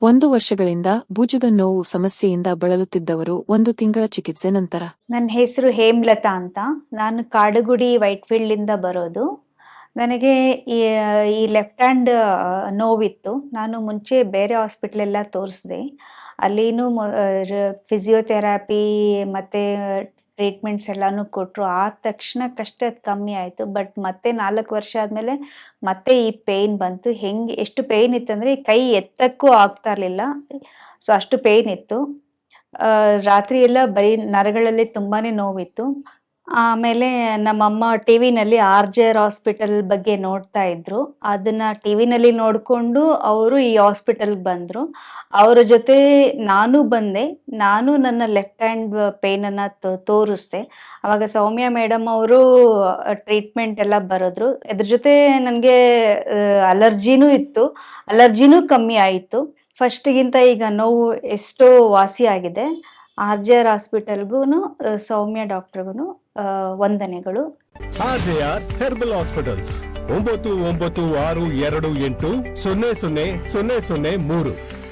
1 ವರ್ಷಗಳಿಂದ ಭುಜದ ನೋವು ಸಮಸ್ಯೆಯಿಂದ ಬಳಲುತ್ತಿದ್ದವರು 1 ತಿಂಗಳ ಚಿಕಿತ್ಸೆ ನಂತರ. ನನ್ನ ಹೆಸರು ಹೇಮಲತಾ ಅಂತ. ನಾನು ಕಾಡುಗುಡಿ ವೈಟ್‌ಫೀಲ್ಡ್ ಇಂದ ಬರೋದು. ನನಗೆ ಈ ಲೆಫ್ಟ್ ಹ್ಯಾಂಡ್ ನೋವಿತ್ತು. ನಾನು ಮುಂಚೆ ಬೇರೆ ಹಾಸ್ಪಿಟಲ್ ಎಲ್ಲ ತೋರಿಸಿದೆ. ಅಲ್ಲಿನೂ ಫಿಸಿಯೋಥೆರಪಿ ಮತ್ತೆ ಟ್ರೀಟ್ಮೆಂಟ್ಸ್ ಎಲ್ಲಾನು ಕೊಟ್ಟರು. ಆದ ತಕ್ಷಣಕ್ಕಷ್ಟೇ ಅದು ಕಮ್ಮಿ ಆಯಿತು. ಬಟ್ ಮತ್ತೆ 4 ವರ್ಷ ಆದಮೇಲೆ ಮತ್ತೆ ಈ ಪೇಯ್ನ್ ಬಂತು. ಎಷ್ಟು ಪೇಯ್ನ್ ಇತ್ತಂದರೆ ಕೈ ಎತ್ತಕ್ಕೂ ಆಗ್ತಾ ಇರಲಿಲ್ಲ. ಸೊ ಅಷ್ಟು ಪೇಯ್ನ್ ಇತ್ತು. ರಾತ್ರಿ ಎಲ್ಲ ಬರೀ ನರಗಳಲ್ಲಿ ತುಂಬಾನೇ ನೋವಿತ್ತು. ಆಮೇಲೆ ನಮ್ಮಮ್ಮ ಟಿವಿನಲ್ಲಿ ಆರ್.ಜೆ.ಆರ್ ಹಾಸ್ಪಿಟಲ್ ಬಗ್ಗೆ ನೋಡ್ತಾ ಇದ್ರು. ಅದನ್ನ ಟಿವಿನಲ್ಲಿ ನೋಡ್ಕೊಂಡು ಅವರು ಈ ಹಾಸ್ಪಿಟಲ್‌ಗೆ ಬಂದ್ರು. ಅವರ ಜೊತೆ ನಾನು ಬಂದೆ. ನಾನು ನನ್ನ ಲೆಫ್ಟ್ ಹ್ಯಾಂಡ್ ಪೇಯ್ನನ್ನ ತೋರಿಸ್ದೆ. ಅವಾಗ ಸೌಮ್ಯ ಮೇಡಮ್ ಅವರು ಟ್ರೀಟ್ಮೆಂಟ್ ಎಲ್ಲ ಬರೆದ್ರು. ಇದ್ರ ಜೊತೆ ನನಗೆ ಅಲರ್ಜಿನೂ ಇತ್ತು. ಅಲರ್ಜಿನೂ ಕಮ್ಮಿ ಆಯಿತು. ಫಸ್ಟ್‌ಗಿಂತ ಈಗ ನೋವು ಎಷ್ಟೋ ವಾಸಿಯಾಗಿದೆ. ಆರ್.ಜೆ.ಆರ್ ಹಾಸ್ಪಿಟಲ್‌ಗೂನು ಸೌಮ್ಯ ಡಾಕ್ಟರ್‌ಗೂನು ವಂದನೆಗಳು. ಆರ್.ಜೆ.ಆರ್ ಹೆರ್ಬಲ್ ಹಾಸ್ಪಿಟಲ್ಸ್ 9962280003